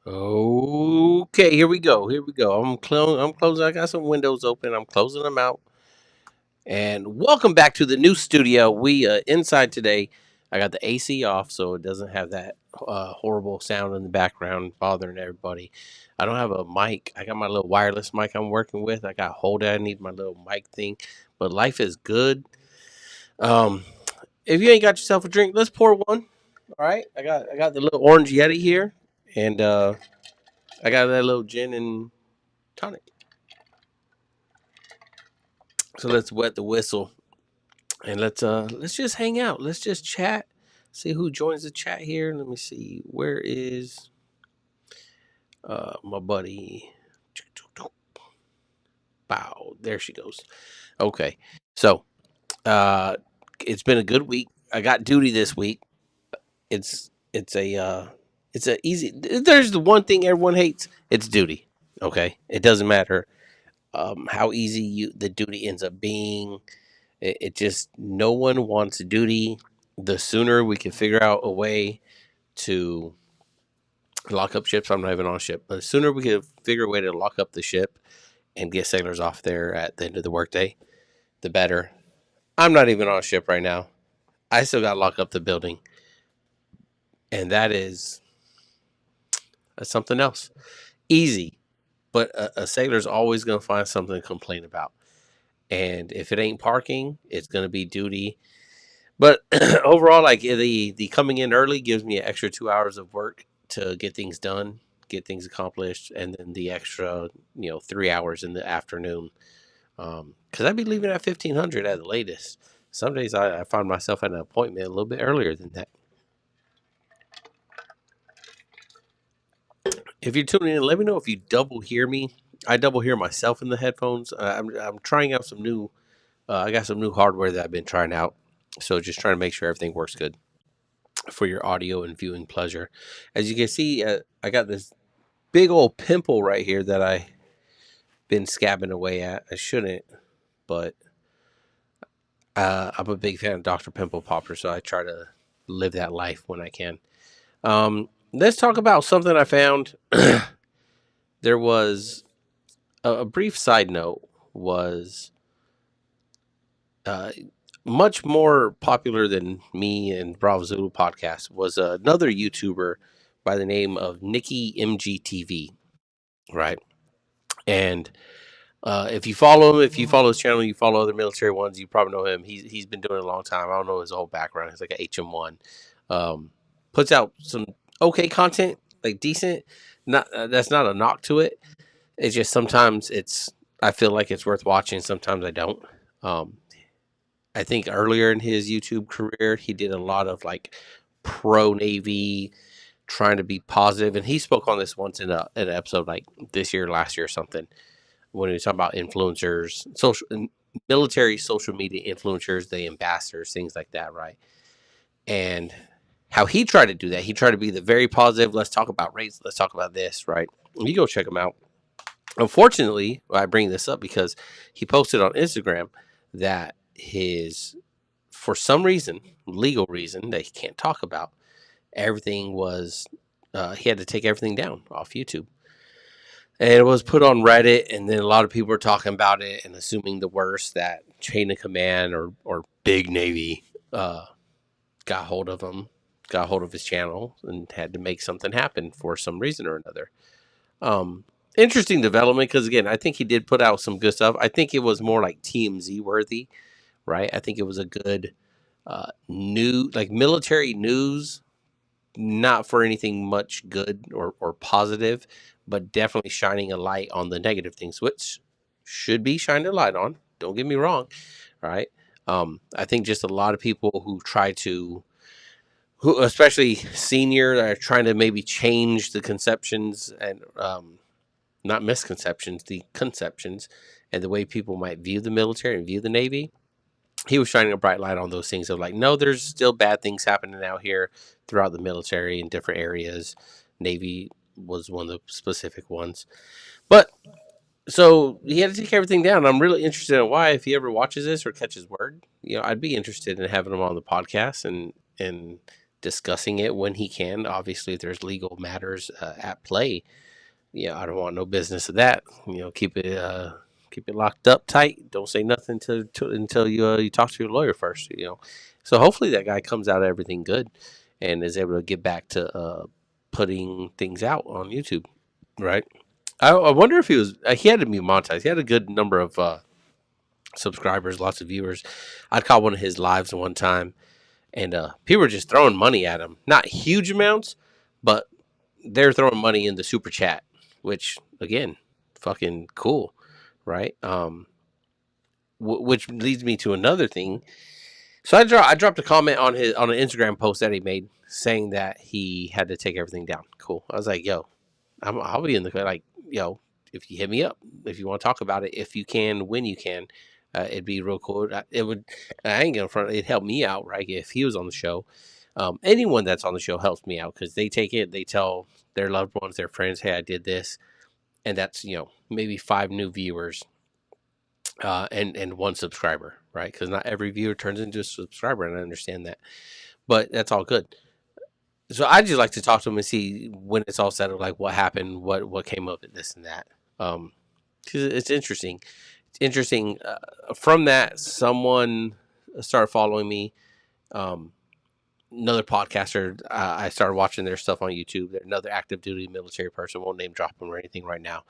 Okay, here we go. Here we go. I'm closing. I got some windows open. I'm closing them out. And welcome back to the new studio. We inside today. I got the AC off, so it doesn't have that horrible sound in the background bothering everybody. I don't have a mic. I got my little wireless mic I'm working with. I got hold it. I need my little mic thing, but life is good. Um, if you ain't got yourself a drink, let's pour one. All right, I got the little orange Yeti here, and I got that little gin and tonic. So let's wet the whistle and let's just hang out. Let's just chat. See who joins the chat here. Let me see. Where is my buddy? Bow. There she goes. Okay. So uh it's been a good week. I got duty this week. It's a easy there's the one thing everyone hates. It's duty. Okay. It doesn't matter how easy the duty ends up being. It just no one wants duty. The sooner we can figure out a way to lock up ships, I'm not even on a ship, but the sooner we can figure a way to lock up the ship and get sailors off there at the end of the workday, the better. I'm not even on a ship right now. I still got to lock up the building, and that's something else. Easy, but a sailor's always going to find something to complain about. And if it ain't parking, it's going to be duty. But overall, like the coming in early gives me an extra 2 hours of work to get things done, get things accomplished, and then the extra 3 hours in the afternoon. Because I'd be leaving at 1500 at the latest. Some days I find myself at an appointment a little bit earlier than that. If you're tuning in, let me know if you double hear me. I double hear myself in the headphones. I'm trying out some new. I got some new hardware that I've been trying out, so just trying to make sure everything works good for your audio and viewing pleasure. As you can see, I got this big old pimple right here that I been scabbing away at. I shouldn't, but I'm a big fan of Dr. Pimple Popper, so I try to live that life when I can. Let's talk about something I found. There was a brief side note was uh, much more popular than me and Bravo Zulu podcast was another YouTuber by the name of Nikki MGTV, right? And if you follow him, if you follow his channel, you follow other military ones, you probably know him. He's been doing it a long time. I don't know his whole background. He's like an HM1. Um, Puts out some okay content, like decent. Not that's not a knock to it. It's just sometimes I feel like it's worth watching. Sometimes I don't. Um, I think earlier in his YouTube career, he did a lot of like pro Navy, trying to be positive, and he spoke on this once in an episode like this year, last year, or something when he was talking about influencers, military social media influencers, the ambassadors, things like that, right? And how he tried to do that. He tried to be the very positive. Let's talk about race. Let's talk about this, right? You go check him out. Unfortunately, I bring this up because he posted on Instagram that for some reason, legal reason that he can't talk about, everything was, he had to take everything down off YouTube. And it was put on Reddit, and then a lot of people were talking about it and assuming the worst, that Chain of Command or Big Navy got hold of him, got hold of his channel, and had to make something happen for some reason or another. Interesting development because, again, I think he did put out some good stuff. I think it was more like TMZ worthy, right? I think it was a good like military news, not for anything much good or positive, but definitely shining a light on the negative things, which should be shined a light on. Don't get me wrong, right? I think just a lot of people who try to, who especially senior, are trying to maybe change the conceptions and not misconceptions, the conceptions, and the way people might view the military and view the Navy. He was shining a bright light on those things of like, no, there's still bad things happening out here throughout the military in different areas. Navy was one of the specific ones. But so he had to take everything down. I'm really interested in why. If he ever watches this or catches word, I'd be interested in having him on the podcast and discussing it when he can. Obviously, if there's legal matters at play, yeah, I don't want no business of that. Keep it locked up tight. Don't say nothing until you talk to your lawyer first. So hopefully that guy comes out of everything good and is able to get back to putting things out on YouTube, right? I wonder if he had to be monetized. He had a good number of subscribers, lots of viewers. I caught one of his lives one time, and people were just throwing money at him. Not huge amounts, but they're throwing money in the super chat, which again, fucking cool, right? Which leads me to another thing. So I dropped a comment on an Instagram post that he made saying that he had to take everything down. Cool. I was like, yo, I'll be in the like, yo, if you hit me up, if you want to talk about it, if you can, when you can, it'd be real cool. It would. I ain't gonna front. It'd help me out, right? If he was on the show, anyone that's on the show helps me out because they take it, they tell their loved ones, their friends, hey, I did this, and that's maybe 5 new viewers, and 1 subscriber, right? Because not every viewer turns into a subscriber, and I understand that, but that's all good. So I just like to talk to them and see when it's all settled, like what happened, what came of it, this and that. Because it's interesting. It's interesting. From that, someone started following me. Another podcaster, I started watching their stuff on YouTube. They're another active duty military person. Won't name drop them or anything right now.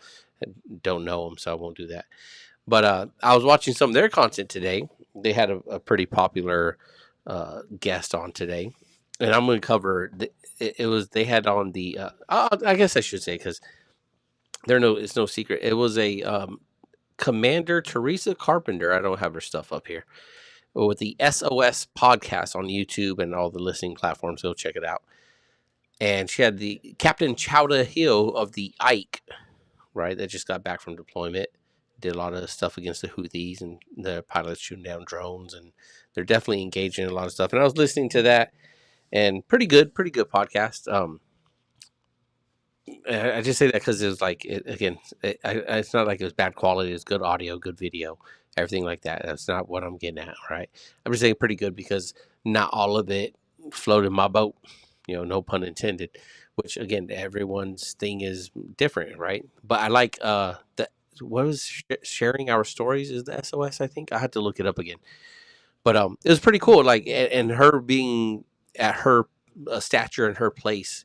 I don't know them, so I won't do that. But I was watching some of their content today. They had a pretty popular guest on today, and I'm going to cover. They had on the. I guess I should say because it's no secret. It was a Commander Teresa Carpenter. I don't have her stuff up here. With the SOS Podcast on YouTube and all the listening platforms, go check it out. And she had the Captain Chowda Hill of the Ike, right? That just got back from deployment. Did a lot of stuff against the Houthis and the pilots shooting down drones, and they're definitely engaging in a lot of stuff. And I was listening to that, and pretty good podcast. I just say that because it was like, it's not like it was bad quality. It's good audio, good video, everything like that. That's not what I'm getting at, right? I'm just saying pretty good because not all of it floated my boat, no pun intended, which again, everyone's thing is different, right? But I like what was sharing our stories is the SOS, I think. I had to look it up again. But it was pretty cool. Like, and her being at her stature and her place,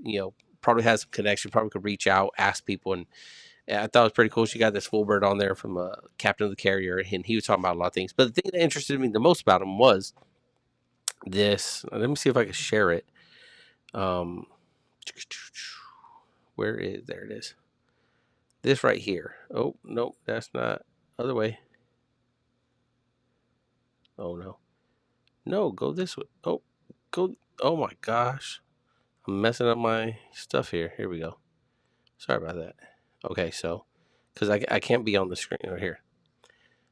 probably has some connection, probably could reach out, ask people. And I thought it was pretty cool. She got this full bird on there from Captain of the Carrier, and he was talking about a lot of things. But the thing that interested me the most about him was this. Let me see if I can share it. There it is. This right here. Oh, no, that's not. Other way. Oh, no. No, go this way. Oh, go. Oh, my gosh. I'm messing up my stuff here. Here we go. Sorry about that. Okay, so, because I can't be on the screen right here.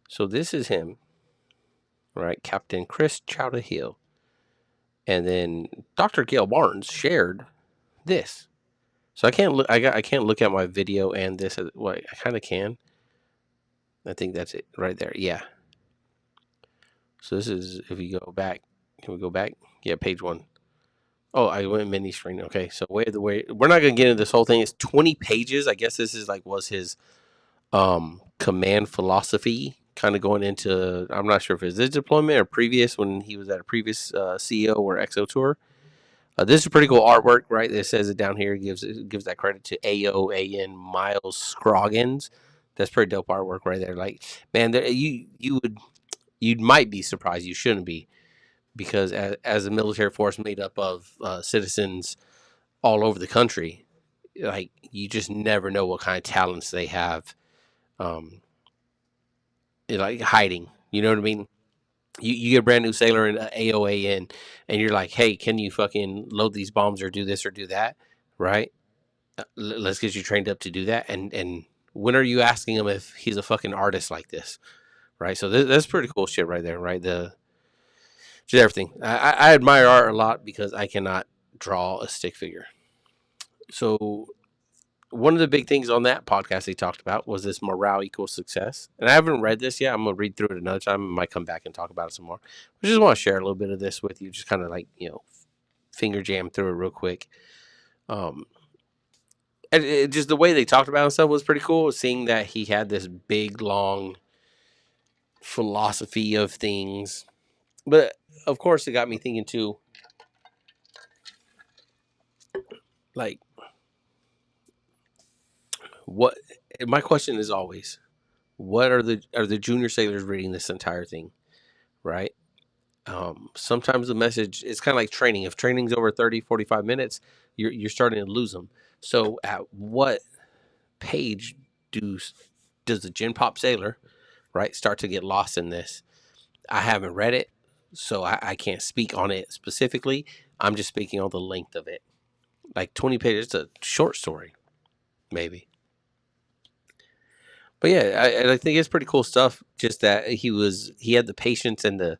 So this is him, right? Captain Chris Chowda Hill. And then Dr. Gail Barnes shared this. So I can't look. I can't look at my video and this. Well, I kind of can. I think that's it right there. Yeah. So this is, if you go back, can we go back? Yeah, page 1. Oh, I went mini screen. Okay, so we're not gonna get into this whole thing. It's 20 pages. I guess this is was his command philosophy, kind of going into. I'm not sure if it's this deployment or previous when he was at a previous CEO or XO tour. This is pretty cool artwork, right? It says it down here. Gives that credit to AOAN Miles Scroggins. That's pretty dope artwork right there. Like, man, you might be surprised. You shouldn't be. Because as a military force made up of citizens all over the country, like, you just never know what kind of talents they have, like hiding. You know what I mean? You get a brand new sailor in AOAN, and you're like, hey, can you fucking load these bombs or do this or do that, right? Let's get you trained up to do that. And when are you asking him if he's a fucking artist like this, right? So that's pretty cool shit right there, right? Just everything. I admire art a lot because I cannot draw a stick figure. So one of the big things on that podcast they talked about was this morale equals success. And I haven't read this yet. I'm going to read through it another time. I might come back and talk about it some more. I just want to share a little bit of this with you. Just kind of like, finger jam through it real quick. Um, and just the way they talked about himself was pretty cool. Seeing that he had this big, long philosophy of things, but of course, it got me thinking too. Like, what? My question is always, what are the junior sailors reading this entire thing, right? Sometimes the message is kind of like training. If training's over 30, 45 minutes, you're starting to lose them. So at what page do does the Gen Pop sailor, right, start to get lost in this? I haven't read it, so I can't speak on it specifically. I'm just speaking on the length of it. Like 20 pages, it's a short story, maybe. But yeah, I think it's pretty cool stuff. Just that he had the patience and the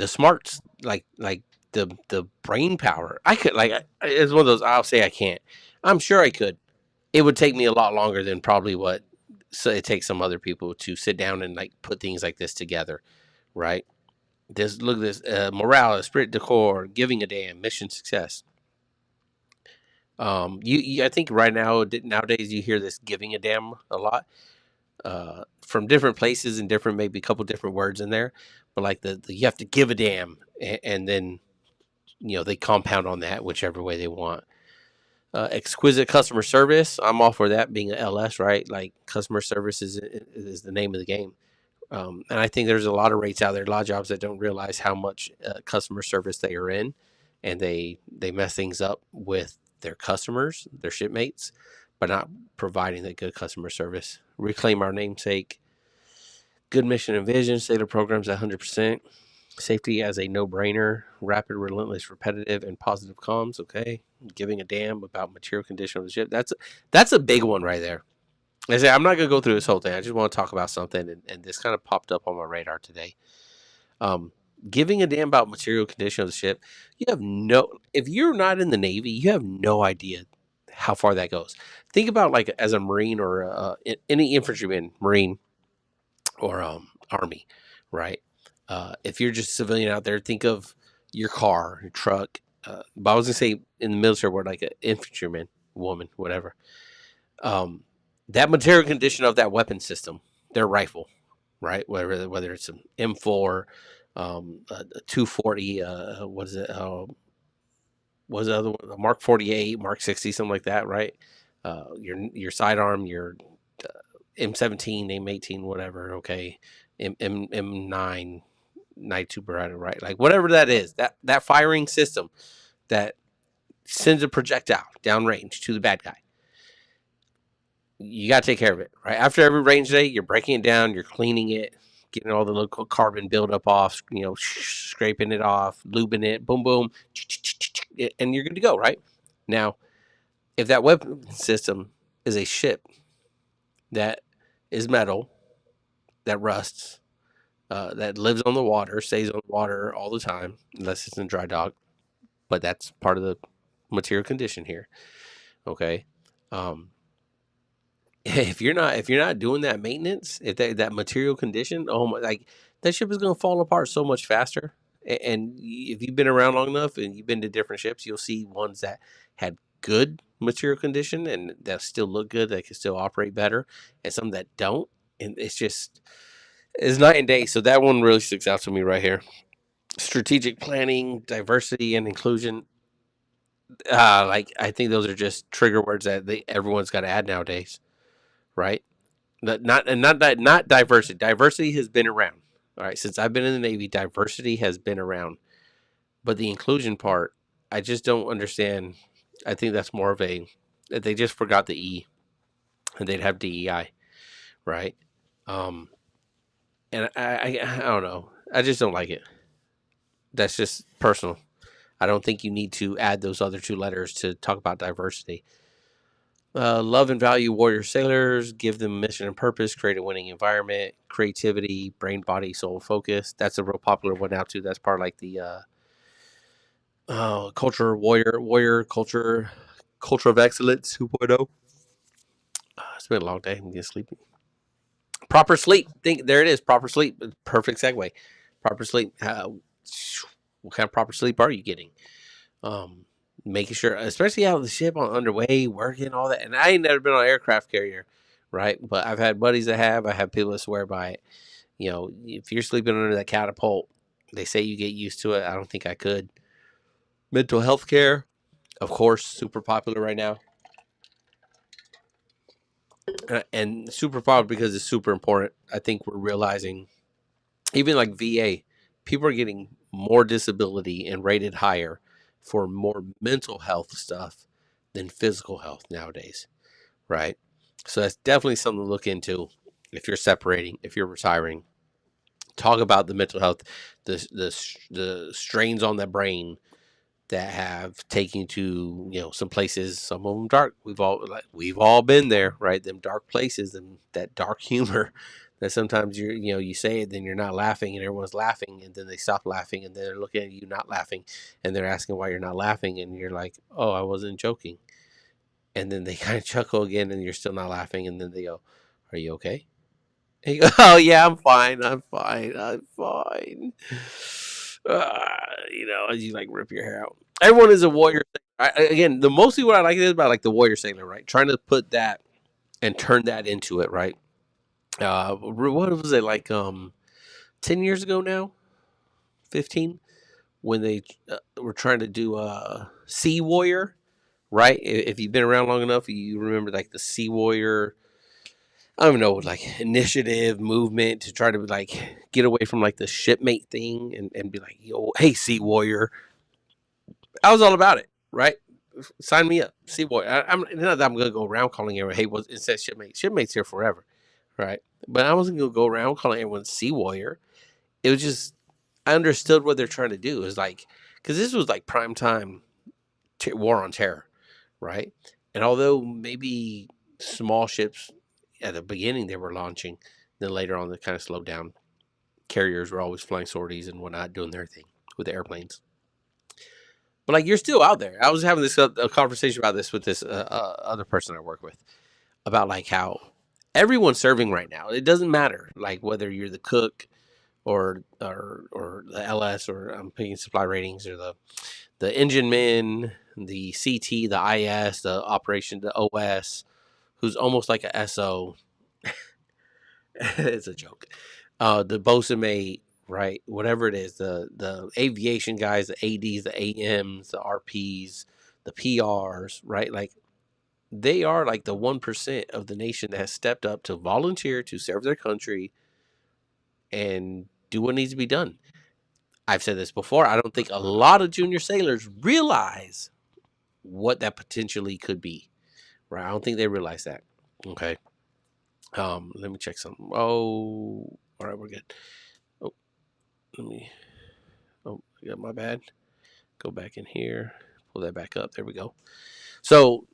smarts, like the brain power. I could like it's one of those. I'll say I can't. I'm sure I could. It would take me a lot longer than probably what so it takes some other people to sit down and like put things like this together, right? This look at this morale, spirit, decor, giving a damn, mission success. I think right now nowadays you hear this giving a damn a lot from different places and different maybe a couple different words in there, but like the you have to give a damn, and then they compound on that whichever way they want. Exquisite customer service. I'm all for that being an LS, right? Like customer service is the name of the game. And I think there's a lot of rates out there, a lot of jobs that don't realize how much customer service they are in, and they mess things up with their customers, their shipmates, by not providing the good customer service. Reclaim our namesake. Good mission and vision. Sailor programs 100%. Safety as a no-brainer. Rapid, relentless, repetitive, and positive comms. Okay, giving a damn about material condition of the ship. That's a big one right there. I say I'm not gonna go through this whole thing. I just want to talk about something, and this kind of popped up on my radar today. Um, Giving a damn about material condition of the ship. You have no. If you're not in the Navy, you have no idea how far that goes. Think about like as a Marine or any infantryman, Marine or Army, right? If you're just a civilian out there, think of your car, your truck. But I was gonna say in the military, we're like an infantryman, woman, whatever. Um, that material condition of that weapon system, their rifle, right? Whether it's an M4, a 240, what is it? Was the other one a Mark 48, Mark 60, something like that, right? Your sidearm, your M17, M18, whatever. Okay, M9, 92 Beretta, right? Like whatever that is, that firing system that sends a projectile downrange to the bad guy. You got to take care of it, right? After every range day, you're breaking it down, you're cleaning it, getting all the little carbon buildup off, scraping it off, lubing it, boom, boom, and you're good to go, right? Now, if that weapon system is a ship that is metal, that rusts, that lives on the water, stays on the water all the time, unless it's in dry dock, but that's part of the material condition here, okay? Um, if you're not doing that maintenance, if that material condition, oh my, like that ship is going to fall apart so much faster. And if you've been around long enough and you've been to different ships, you'll see ones that had good material condition and that still look good, that can still operate better, and some that don't. And it's night and day. So that one really sticks out to me right here. Strategic planning, diversity, and inclusion. Like I think those are just trigger words that everyone's got to add nowadays, right? Not diversity. Diversity has been around. All right, since I've been in the Navy, diversity has been around. But the inclusion part, I just don't understand. I think that's more of a that they just forgot the E, and they'd have DEI, right? Um, and I don't know. I just don't like it. That's just personal. I don't think you need to add those other two letters to talk about diversity. Love and value warrior sailors, give them mission and purpose, create a winning environment, creativity, brain, body, soul focus. That's a real popular one now too. That's part of like the culture warrior culture of excellence 2.0. It's been a long day. I'm getting sleepy. Proper sleep. Think there it is. Proper sleep. Perfect segue. Proper sleep. What kind of proper sleep are you getting? Um, Making sure, especially out of the ship on underway, working all that. And I ain't never been on an aircraft carrier, right? But I've had buddies that have. I have people that swear by it. If you're sleeping under that catapult, they say you get used to it. I don't think I could. Mental health care, of course, super popular right now. And super popular because it's super important. I think we're realizing, even like VA, people are getting more disability and rated higher for more mental health stuff than physical health nowadays, right? So that's definitely something to look into if you're separating, if you're retiring. Talk about the mental health, the strains on the brain that have taken to some places, some of them dark. We've all been there, right? Them dark places and that dark humor that sometimes you say it, then you're not laughing and everyone's laughing, and then they stop laughing and then they're looking at you not laughing, and they're asking why you're not laughing, and you're like, oh, I wasn't joking, and then they kind of chuckle again and you're still not laughing, and then they go, are you okay? And you go, oh yeah, I'm fine. As you like rip your hair out. Everyone is a warrior. Again, the mostly what I like is about like the warrior sailor, right? Trying to put that and turn that into it, right? What was it like? 10 years ago now, 15, when they were trying to do Sea Warrior, right? If you've been around long enough, you remember like the Sea Warrior. I don't know, like initiative movement to try to like get away from like the shipmate thing and be like, yo, hey, Sea Warrior. I was all about it, right? Sign me up, Sea Warrior. I'm not that I'm gonna go around calling everyone, hey, it says shipmate. Shipmate's here forever, right? But I wasn't gonna go around calling everyone Sea Warrior. It was just I understood what they're trying to do. It was like because this was like prime time war on terror, right? And although maybe small ships at the beginning they were launching, then later on they kind of slowed down. Carriers were always flying sorties and whatnot, doing their thing with the airplanes. But like you're still out there. I was having this a conversation about this with this other person I work with about like how everyone's serving right now. It doesn't matter like whether you're the cook or the LS, or I'm picking supply ratings, or the engine men, the CT, the IS, the operation, the OS, who's almost like a SO. It's a joke. The bosun mate, right? Whatever it is, the aviation guys, the ADs, the AMs, the RPs, the PRs, right? Like they are like the 1% of the nation that has stepped up to volunteer to serve their country and do what needs to be done. I've said this before. I don't think a lot of junior sailors realize what that potentially could be, right? I don't think they realize that. Okay. Let me check something. Oh, all right, we're good. Oh, let me. Oh, yeah, my bad. Go back in here. Pull that back up. There we go. So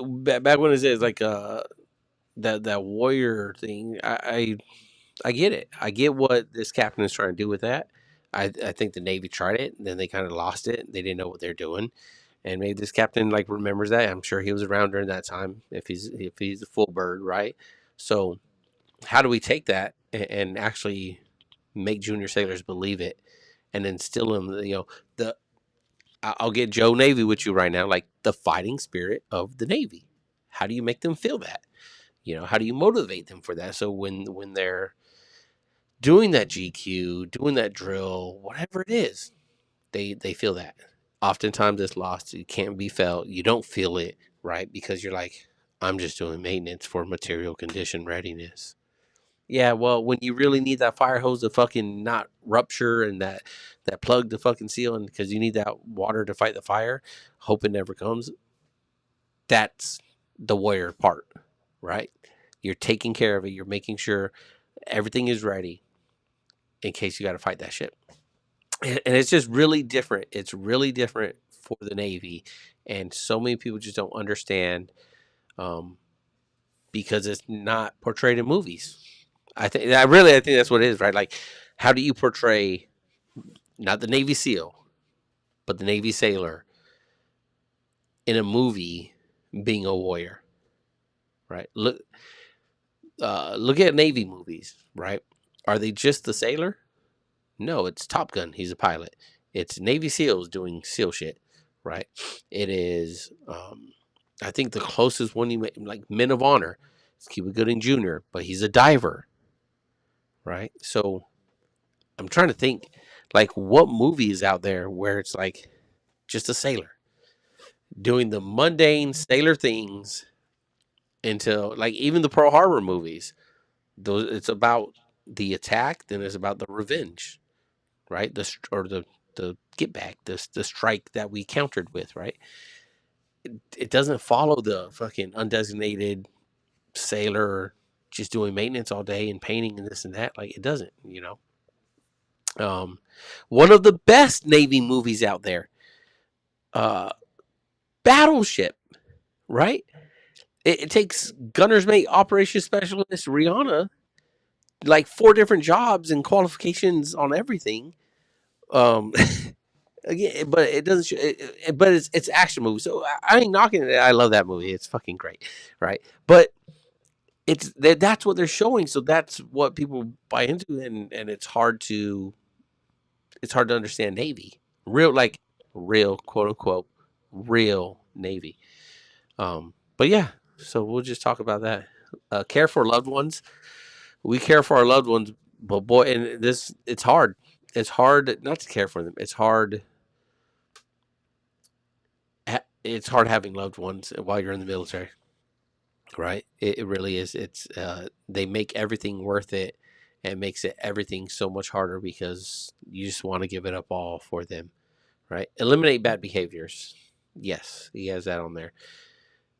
back when it says like that warrior thing, I get it. I get what this captain is trying to do with that. I think the Navy tried it, and then they kind of lost it. They didn't know what they're doing, and maybe this captain like remembers that. I'm sure he was around during that time. If he's a full bird, right? So how do we take that and actually make junior sailors believe it and instill them? The I'll get Joe Navy with you right now, like the fighting spirit of the Navy. How do you make them feel that? How do you motivate them for that? So when they're doing that GQ, doing that drill, whatever it is, they feel that. Oftentimes it's lost. It can't be felt. You don't feel it, right? Because you're like, I'm just doing maintenance for material condition readiness. Yeah, well, when you really need that fire hose to fucking not rupture and that plug to fucking seal, and because you need that water to fight the fire, hope it never comes. That's the warrior part, right? You're taking care of it. You're making sure everything is ready in case you got to fight that ship. And it's just really different. It's really different for the Navy, and so many people just don't understand um, because it's not portrayed in movies. I think that's what it is, right? Like, how do you portray not the Navy SEAL, but the Navy sailor in a movie being a warrior, right? Look at Navy movies, right? Are they just the sailor? No, it's Top Gun. He's a pilot. It's Navy SEALs doing SEAL shit, right? It is, I think the closest one like Men of Honor, is Cuba Gooding Jr., but he's a diver, right? So I'm trying to think, like, what movie is out there where it's like just a sailor doing the mundane sailor things until, like, even the Pearl Harbor movies. Those, it's about the attack, then it's about the revenge, right? The get back, the strike that we countered with, right? It doesn't follow the fucking undesignated sailor just doing maintenance all day and painting and this and that. Like, it doesn't, you know. One of the best Navy movies out there, uh, Battleship, right? It takes gunner's mate, operations specialist, Rihanna, like 4 different jobs and qualifications on everything. Um, again, but it doesn't. But it's action movie, so I ain't knocking it. I love that movie. It's fucking great, right? But that's what they're showing, so that's what people buy into, and it's hard to understand Navy, real, like, real, quote unquote, real Navy. But yeah, so we'll just talk about that. Care for loved ones. We care for our loved ones, but boy, and this, it's hard. It's hard not to care for them. It's hard. It's hard having loved ones while you're in the military, right? It really is. It's they make everything worth it, and makes it everything so much harder because you just want to give it up all for them, right? Eliminate bad behaviors. Yes, he has that on there.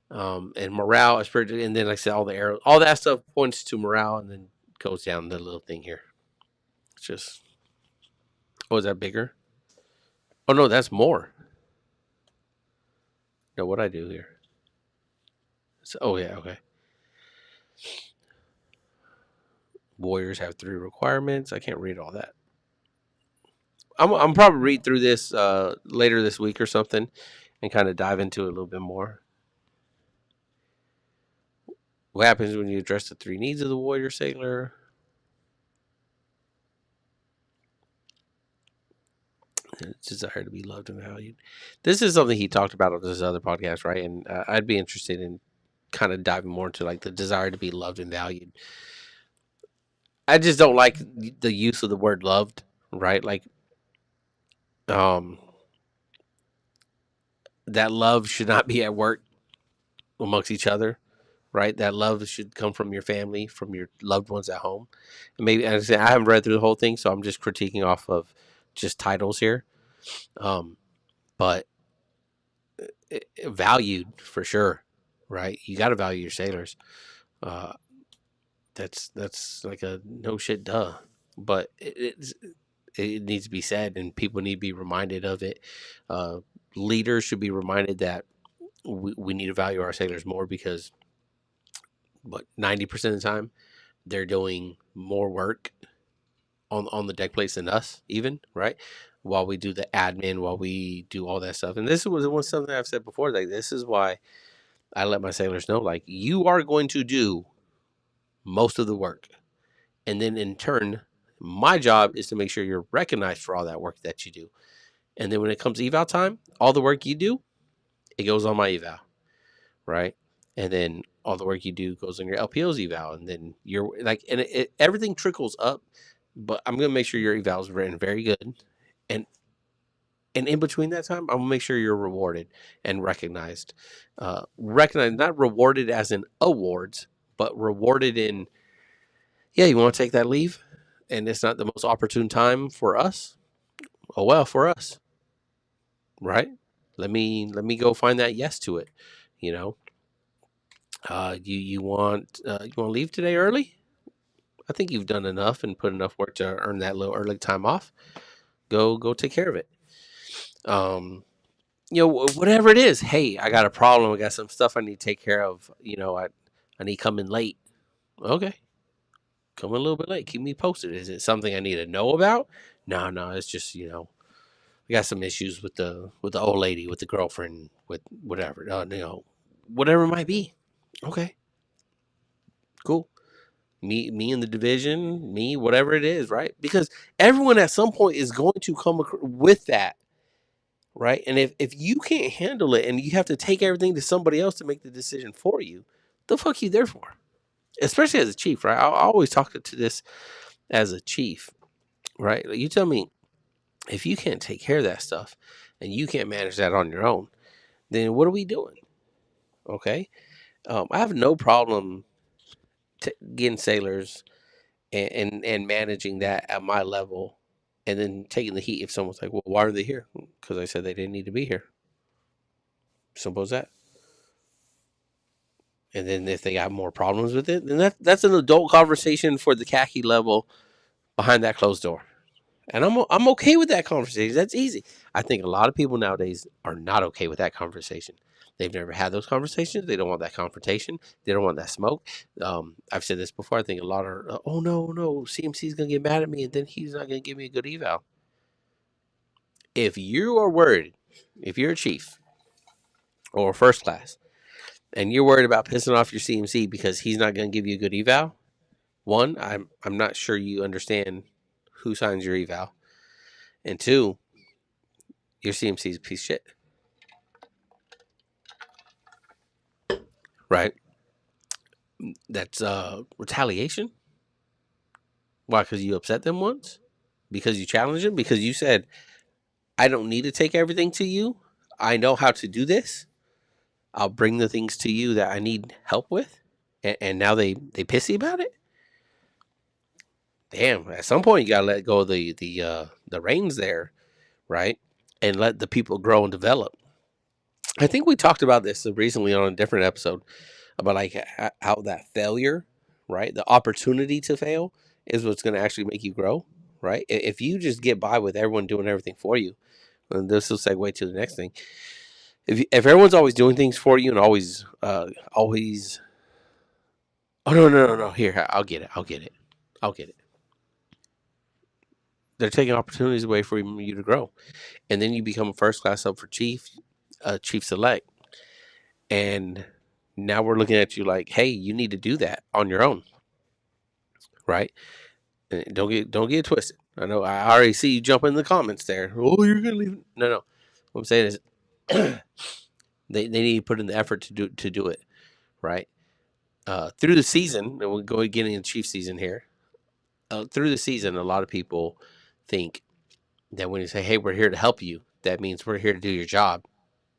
And morale, spiritual, and then, like I said, all the arrows, all that stuff points to morale, and then goes down the little thing here. It's just, oh, is that bigger? Oh no, that's more. No, what I do here? So, oh yeah, okay. Warriors have 3 requirements. I can't read all that. I'm probably read through this later this week or something, and kind of dive into it a little bit more. What happens when you address the 3 needs of the warrior sailor? Desire to be loved and valued. This is something he talked about on this other podcast, right? And I'd be interested in kind of diving more into, like, the desire to be loved and valued. I just don't like the use of the word loved, right? Like, um, that love should not be at work amongst each other, right? That love should come from your family, from your loved ones at home. And maybe, as I said, I haven't read through the whole thing, so I'm just critiquing off of just titles here. Um, but valued for sure, right? You got to value your sailors. Uh, that's like a no shit duh, but it needs to be said, and people need to be reminded of it. Uh, Leaders should be reminded that we need to value our sailors more, because, but 90% of the time they're doing more work on the deck plates than us, even, right? While we do the admin, while we do all that stuff. And this was something I've said before. Like, this is why I let my sailors know, like, you are going to do most of the work. And then in turn, my job is to make sure you're recognized for all that work that you do. And then when it comes to eval time, all the work you do, it goes on my eval, right? And then all the work you do goes on your LPO's eval. And then you're like, and everything trickles up. But I'm going to make sure your eval is written very good. And in between that time, I'm going to make sure you're rewarded and recognized. Recognized, not rewarded as in awards, but rewarded in, yeah, you want to take that leave? And it's not the most opportune time for us. Oh well, for us, right? Let me go find that yes to it. You know, you want to leave today early? I think you've done enough and put enough work to earn that little early time off. Go take care of it. Whatever it is. Hey, I got a problem. I got some stuff I need to take care of. I need to come in late. Okay, come a little bit late. Keep me posted. Is it something I need to know about? No. It's just, we got some issues with the old lady, with the girlfriend, with whatever, whatever it might be. Okay, cool. me in the division, me, whatever it is, right? Because everyone at some point is going to come with that, right? And if you can't handle it and you have to take everything to somebody else to make the decision for you, the fuck you there for? Especially as a chief, right? I always talk to this as a chief, right? Like, you tell me, if you can't take care of that stuff and you can't manage that on your own, then what are we doing? Okay. I have no problem getting sailors and managing that at my level, and then taking the heat if someone's like, well, why are they here? Because I said they didn't need to be here. Simple as that. And then if they got more problems with it, then that's an adult conversation for the khaki level behind that closed door. And I'm okay with that conversation. That's easy. I think a lot of people nowadays are not okay with that conversation. They've never had those conversations. They don't want that confrontation. They don't want that smoke. I've said this before. I think a lot are, oh no, CMC's gonna get mad at me, and then he's not gonna give me a good eval. If you are worried, if you're a chief or first class, and you're worried about pissing off your CMC because he's not gonna give you a good eval, one, I'm not sure you understand who signs your eval, and two, your CMC is a piece of shit. Right? That's retaliation. Why? Because you upset them once? Because you challenged them? Because you said, I don't need to take everything to you. I know how to do this. I'll bring the things to you that I need help with. And now they pissy about it? Damn, at some point you gotta let go of the reins there, right? And let the people grow and develop. I think we talked about this recently on a different episode about like how that failure, right? The opportunity to fail is what's going to actually make you grow, right? If you just get by with everyone doing everything for you, and this will segue to the next thing. If everyone's always doing things for you and always, oh no, here, I'll get it. They're taking opportunities away from you to grow, and then you become a first class sub for chief, chief select, and now we're looking at you like, hey, you need to do that on your own, right? And don't get twisted. I know I already see you jump in the comments there. Oh, you're gonna leave? No. What I'm saying is, they need to put in the effort to do it, right? Through the season, and we'll go getting into Chief season here. Through the season, a lot of people think that when you say, "Hey, we're here to help you," that means we're here to do your job,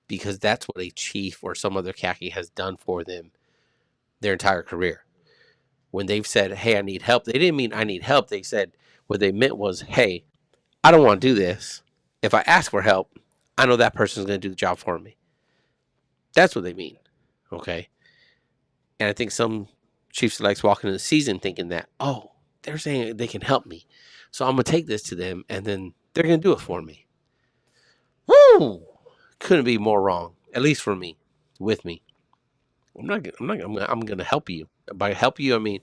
because that's what a chief or some other khaki has done for them their entire career. When they've said, "Hey, I need help," they didn't mean I need help. They said what they meant was, "Hey, I don't want to do this. If I ask for help, I know that person's going to do the job for me." That's what they mean. Okay. And I think some chief selects walk into the season thinking that, oh, they're saying they can help me. So I'm going to take this to them and then they're going to do it for me. Woo! Couldn't be more wrong. At least for me, with me. I'm going to help you. By help you, I mean,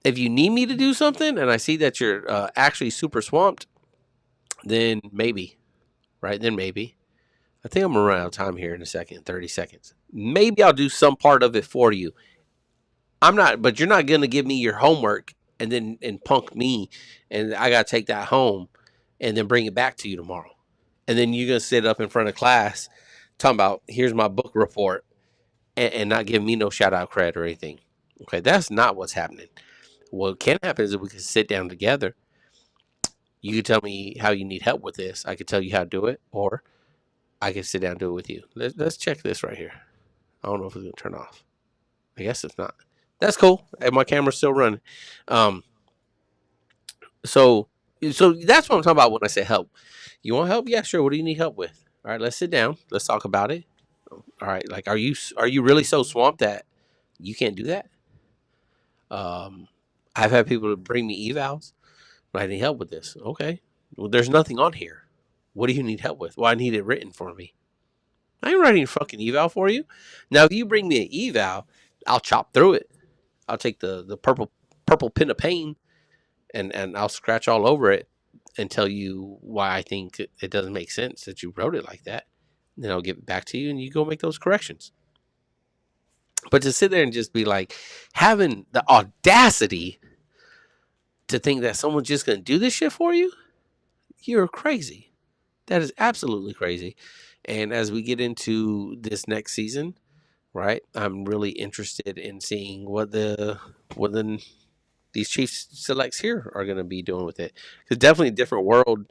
if you need me to do something and I see that you're actually super swamped, then maybe, right? Then maybe. I think I'm going to run out of time here in a second, 30 seconds. Maybe I'll do some part of it for you. But you're not going to give me your homework and punk me, and I got to take that home and then bring it back to you tomorrow. And then you're going to sit up in front of class talking about, here's my book report, and not give me no shout out credit or anything. Okay, that's not what's happening. What can happen is that we can sit down together. You can tell me how you need help with this. I can tell you how to do it, or I can sit down and do it with you. Let's check this right here. I don't know if it's going to turn off. I guess it's not. That's cool. And my camera's still running. Um, so that's what I'm talking about when I say help. You want help? Yeah, sure. What do you need help with? All right, let's sit down. Let's talk about it. All right, like, are you really so swamped that you can't do that? I've had people bring me evals, but I need help with this. Okay, well, there's nothing on here. What do you need help with? Well, I need it written for me. I ain't writing a fucking eval for you. Now, if you bring me an eval, I'll chop through it. I'll take the purple pen of pain and I'll scratch all over it and tell you why I think it doesn't make sense that you wrote it like that. Then I'll give it back to you and you go make those corrections. But to sit there and just be like, having the audacity to think that someone's just going to do this shit for you, you're crazy. That is absolutely crazy. And as we get into this next season, right, I'm really interested in seeing what these Chiefs selects here are going to be doing with it. Because definitely a different world,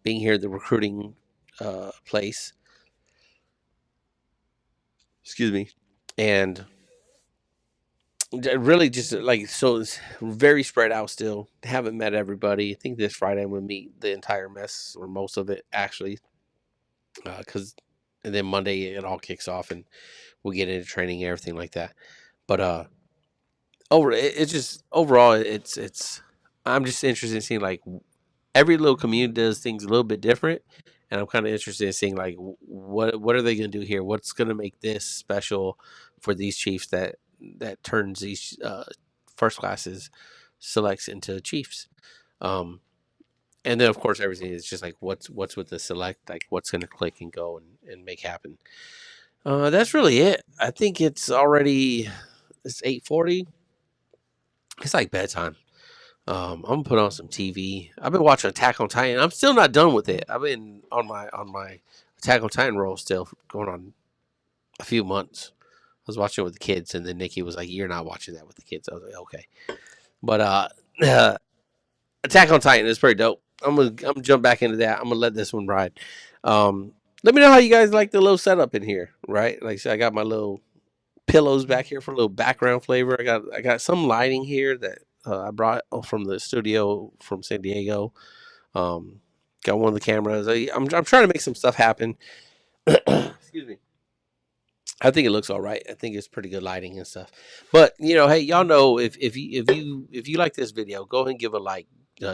being here at the recruiting place. Excuse me. And really just like, so it's very spread out still. Haven't met everybody. I think this Friday I'm going to meet the entire mess, or most of it actually. Because and then Monday it all kicks off and we'll get into training and everything like that. But it's just overall it's I'm just interested in seeing like every little community does things a little bit different, and I'm kind of interested in seeing like what are they going to do here? What's going to make this special for these Chiefs that turns these first classes selects into Chiefs. Um, and then of course everything is just like what's with the select, like what's going to click and go and make happen. That's really it. I think it's 8:40. It's like bedtime. I'm gonna put on some TV. I've been watching Attack on Titan. I'm still not done with it. I've been on my Attack on Titan roll still going on a few months. I was watching it with the kids, and then Nikki was like, "You're not watching that with the kids." I was like, "Okay," but Attack on Titan is pretty dope. I'm gonna jump back into that. I'm gonna let this one ride. Let me know how you guys like the little setup in here, right? Like I said, I got my little pillows back here for a little background flavor. I got some lighting here that I brought from the studio from San Diego. Um, got one of the cameras. I'm trying to make some stuff happen. Excuse me. I think it looks all right. I think it's pretty good lighting and stuff. But hey, y'all know if you like this video, go ahead and give a like,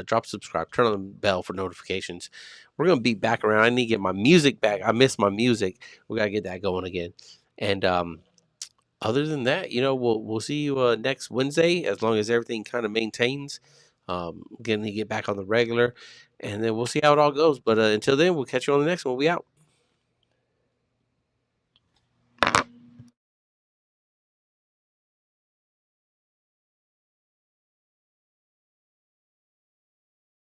drop subscribe, turn on the bell for notifications. We're gonna be back around. I need to get my music back. I miss my music. We gotta get that going again. And other than that, we'll see you next Wednesday, as long as everything kind of maintains. Getting to get back on the regular, and then we'll see how it all goes. But until then, we'll catch you on the next one. We out.